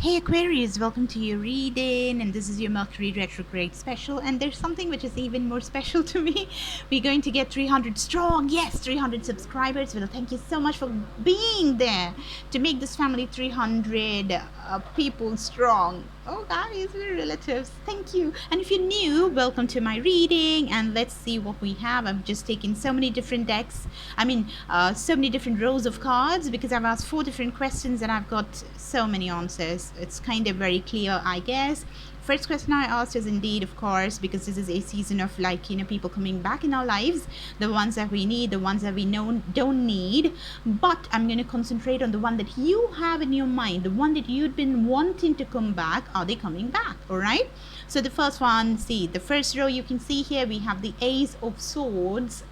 Hey Aquarius, welcome to your reading, and this is your Mercury retrograde special. And there's something which is even more special to me. We're going to get 300 strong, yes, 300 subscribers. Well, thank you so much for being there to make this family 300 people strong. Oh, guys, we're relatives. Thank you. And if you're new, welcome to my reading, and let's see what we have. I've just taken so many different decks. So many different rows of cards because I've asked 4 different questions and I've got so many answers. It's kind of very clear, I guess. First question I asked is indeed, of course, because this is a season of people coming back in our lives, the ones that we need, the ones that we don't need. But I'm going to concentrate on the one that you have in your mind, the one that you'd been wanting to come back. Are they coming back? All right. So the first one, see, the first row you can see here, we have the Ace of Swords.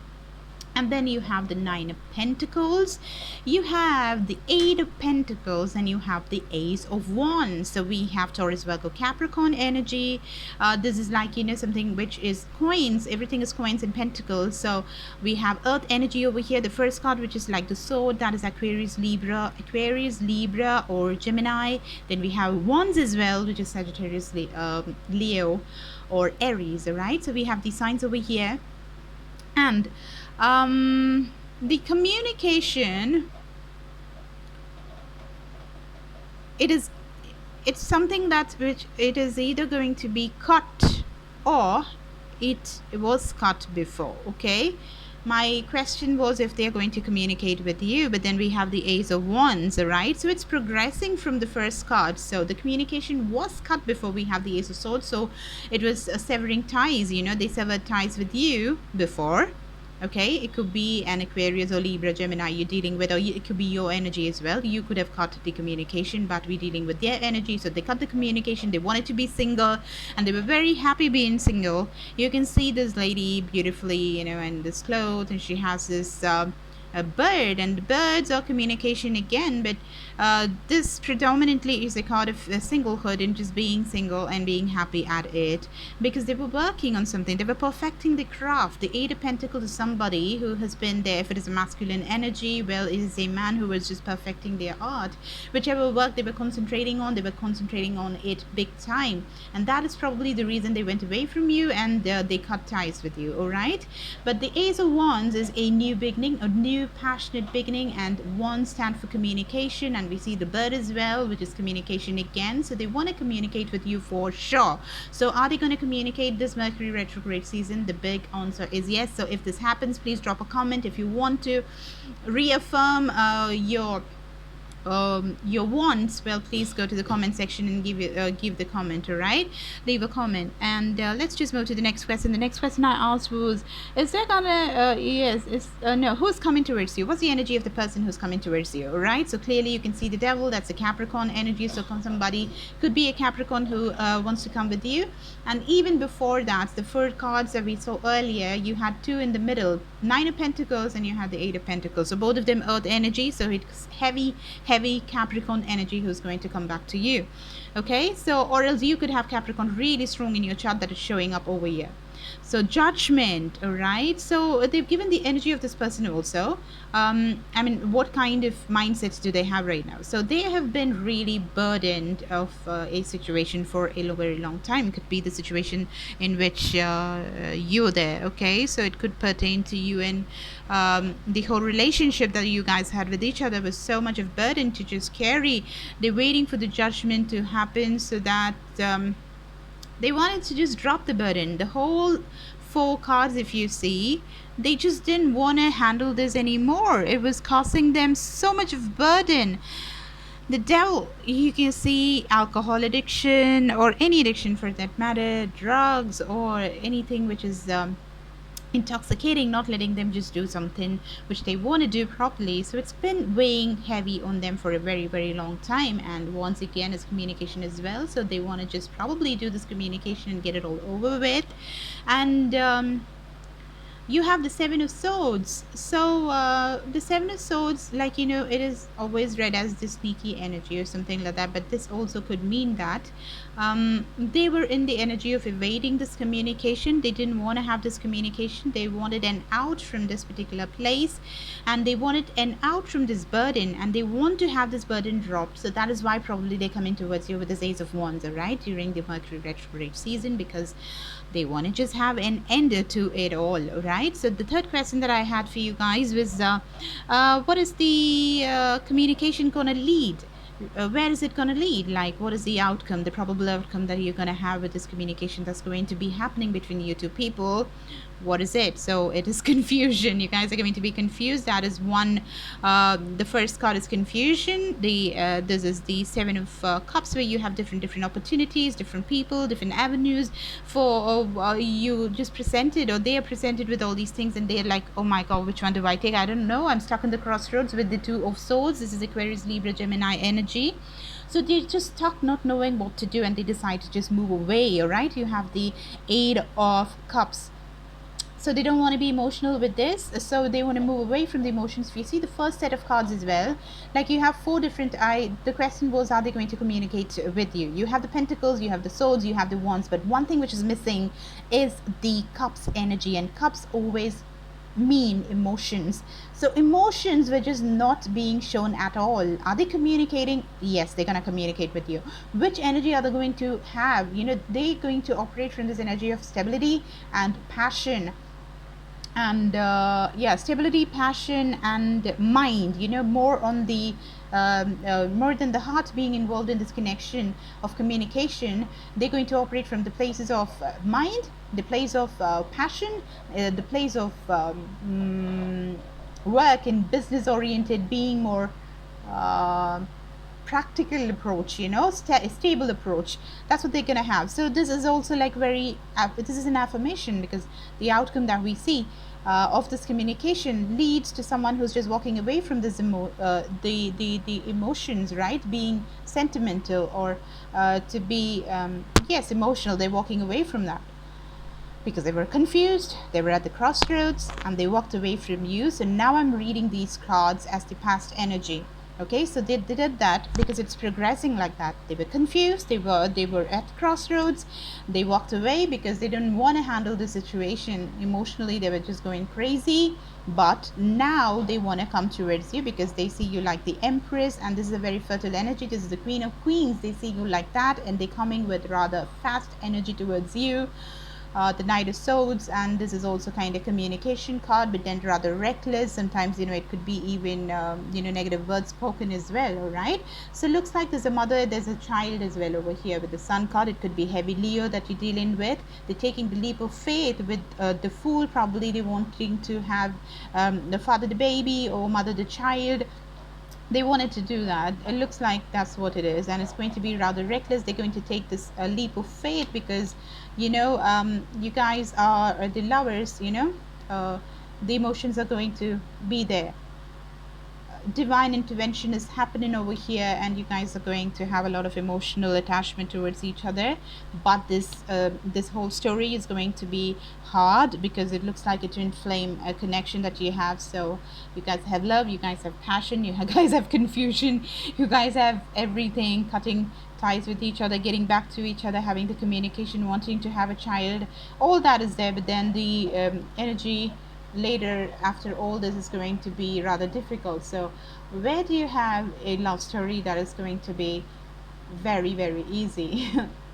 And then you have the 9 of Pentacles, you have the 8 of Pentacles, and you have the Ace of Wands. So we have Taurus, Virgo, Capricorn energy. This is something which is coins. Everything is coins and pentacles. So we have Earth energy over here. The first card, which is like the sword, that is Aquarius, Libra, or Gemini. Then we have Wands as well, which is Sagittarius, Leo, or Aries. All right. So we have these signs over here. And the communication, it's something which it is either going to be cut or it was cut before. Okay, my question was if they're going to communicate with you, but then we have the Ace of Wands. All right, so it's progressing from the first card. So the communication was cut before we have the Ace of Swords. So it was severing ties. They severed ties with you before. Okay, it could be an Aquarius or Libra, Gemini you're dealing with, or it could be your energy as well. You could have cut the communication, but we're dealing with their energy. So they cut the communication. They wanted to be single, and they were very happy being single. You can see this lady beautifully, in this clothes, and she has this a bird, and the birds are communication again, but this predominantly is a card of singlehood and just being single and being happy at it, because they were working on something. They were perfecting the craft. The 8 of Pentacles is somebody who has been there. If it is a masculine energy, well, it is a man who was just perfecting their art. Whichever work they were concentrating on, it big time, and that is probably the reason they went away from you, and they cut ties with you. All right, but the Ace of Wands is a new beginning, a new passionate beginning, and Wands stand for communication, and we see the bird as well, which is communication again. So they want to communicate with you for sure. So are they going to communicate this Mercury retrograde season? The big answer is yes. So if this happens, please drop a comment. If you want to reaffirm your wants, well, please go to the comment section and give the comment. All right, leave a comment, and let's just move to the next question. The next question I asked was, is there gonna no, who's coming towards you? What's the energy of the person who's coming towards you? All right, so clearly you can see the devil. That's a Capricorn energy. So somebody could be a Capricorn who wants to come with you. And even before that, the 4 cards that we saw earlier, you had 2 in the middle, 9 of Pentacles, and you had the 8 of Pentacles. So both of them earth energy. So it's heavy Capricorn energy who's going to come back to you. Okay, so or else you could have Capricorn really strong in your chart that is showing up over here. So Judgment. All right, so they've given the energy of this person also. What kind of mindsets do they have right now? So they have been really burdened of a situation for a very long time. It could be the situation in which you're there. Okay, so it could pertain to you, and the whole relationship that you guys had with each other was so much of burden to just carry. They're waiting for the judgment to happen so that they wanted to just drop the burden. The whole 4 cards, if you see, they just didn't want to handle this anymore. It was causing them so much of burden. The devil, you can see alcohol addiction, or any addiction for that matter, drugs, or anything which is intoxicating, not letting them just do something which they want to do properly. So it's been weighing heavy on them for a very, very long time. And once again, it's communication as well. So they want to just probably do this communication and get it all over with. And you have the Seven of Swords. So the Seven of Swords, like, you know, it is always read as the sneaky energy or something like that, but this also could mean that they were in the energy of evading this communication. They didn't want to have this communication. They wanted an out from this particular place, and they wanted an out from this burden, and they want to have this burden dropped. So that is why probably they're coming towards you with this Ace of Wands, all right, during the Mercury retrograde season, because they want to just have an end to it all, right? So the third question that I had for you guys was what is the communication gonna lead? Where is it going to lead? Like, what is the outcome, the probable outcome that you're going to have with this communication that's going to be happening between you two people? What is it? So it is confusion. You guys are going to be confused. That is one. The first card is confusion. This is the Seven of Cups, where you have different opportunities, different people, different avenues for you just presented, or they are presented with all these things, and they're like, oh my god, which one do I take? I don't know. I'm stuck in the crossroads with the Two of Swords. This is Aquarius, Libra, Gemini energy. So they're just stuck not knowing what to do, and they decide to just move away. All right, you have the Eight of Cups. So they don't want to be emotional with this, so they want to move away from the emotions. If you see the first set of cards as well, like, you have four different the question was, are they going to communicate with you? You have the Pentacles, you have the Swords, you have the Wands, but one thing which is missing is the Cups energy, and Cups always mean emotions. So emotions were just not being shown at all. Are they communicating? Yes, they're going to communicate with you. Which energy are they going to have? You know, they're going to operate from this energy of stability and passion, and yeah, stability, passion, and mind, you know, more on the more than the heart being involved in this connection of communication. They're going to operate from the places of mind, the place of passion, the place of work and business oriented, being more practical approach, you know, stable approach. That's what they're gonna have. So this is also like very this is an affirmation, because the outcome that we see of this communication leads to someone who's just walking away from this the emotions, right? Being sentimental, or to be yes, emotional. They're walking away from that because they were confused, they were at the crossroads, and they walked away from you. So now I'm reading these cards as the past energy. Okay, so they did that because it's progressing like that. They were confused, they were at crossroads, they walked away because they didn't want to handle the situation emotionally. They were just going crazy, but now they want to come towards you because they see you like the Empress, and this is a very fertile energy. This is the Queen of Queens. They see you like that, and they're coming with rather fast energy towards you. The Knight of Swords, and this is also kind of communication card, but then rather reckless. Sometimes, you know, it could be even you know, negative words spoken as well. All right, so it looks like there's a mother, there's a child as well over here with the Sun card. It could be heavy Leo that you're dealing with. They're taking the leap of faith with the Fool. Probably they wanting to have the father the baby, or mother the child. They wanted to do that. It looks like that's what it is, and it's going to be rather reckless. They're going to take this leap of faith because, you know, you guys are the lovers, you know, the emotions are going to be there. Divine intervention is happening over here, and you guys are going to have a lot of emotional attachment towards each other. But this whole story is going to be hard because it looks like a twin flame connection that you have. So you guys have love, you guys have passion, you guys have confusion, you guys have everything, cutting ties with each other, getting back to each other, having the communication, wanting to have a child. All that is there, but then the energy later after all this is going to be rather difficult. So where do you have a love story that is going to be very, very easy?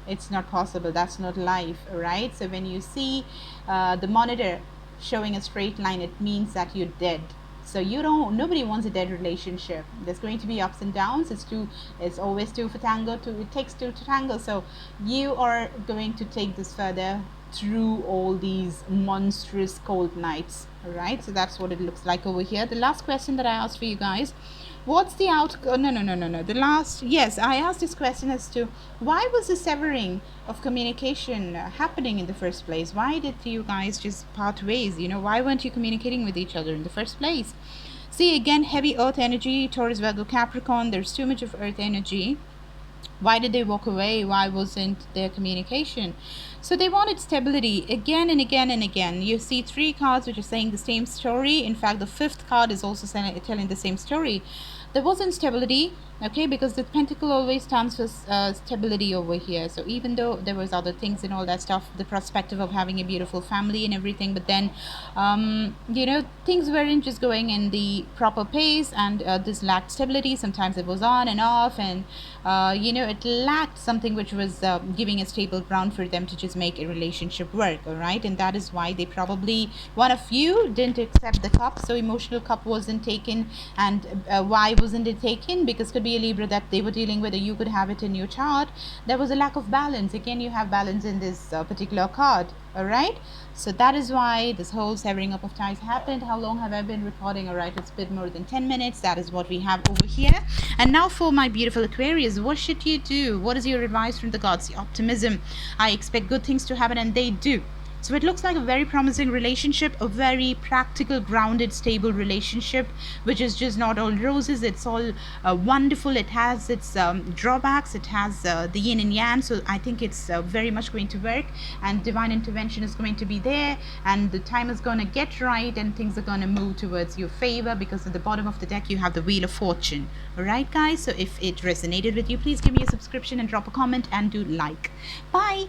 It's not possible. That's not life, right? So when you see the monitor showing a straight line, it means that you're dead. So nobody wants a dead relationship. There's going to be ups and downs. It's always two for tango. It takes two to tango. So you are going to take this further through all these monstrous cold nights. All right, so that's what it looks like over here. The last question that I asked for you guys, what's the outcome? No, the last, yes, I asked this question as to why was the severing of communication happening in the first place? Why did you guys just part ways? You know, why weren't you communicating with each other in the first place? See, again, heavy earth energy, Taurus, Virgo, Capricorn. There's too much of earth energy. Why did they walk away? Why wasn't there communication? So they wanted stability again and again and again. You see three cards which are saying the same story. In fact, the fifth card is also telling the same story. There wasn't stability, okay, because the pentacle always stands for stability over here. So even though there was other things and all that stuff, the perspective of having a beautiful family and everything, but then things weren't just going in the proper pace, and this lacked stability. Sometimes it was on and off, and it lacked something which was giving a stable ground for them to just make a relationship work. All right, and that is why they probably, one of you didn't accept the cup, so emotional cup wasn't taken. And why wasn't it taken? Because could be a Libra that they were dealing with, or you could have it in your chart. There was a lack of balance. Again, you have balance in this particular card. All right, so that is why this whole severing up of ties happened. How long have I been recording? All right, it's a bit more than 10 minutes. That is what we have over here. And now for my beautiful Aquarius, what should you do? What is your advice from the gods? The optimism. I expect good things to happen, and they do. So it looks like a very promising relationship, a very practical, grounded, stable relationship, which is just not all roses. It's all wonderful. It has its drawbacks. It has the yin and yang. So I think it's very much going to work, and divine intervention is going to be there, and the time is going to get right, and things are going to move towards your favor, because at the bottom of the deck you have the Wheel of Fortune. All right, guys. So if it resonated with you, please give me a subscription and drop a comment and do like. Bye.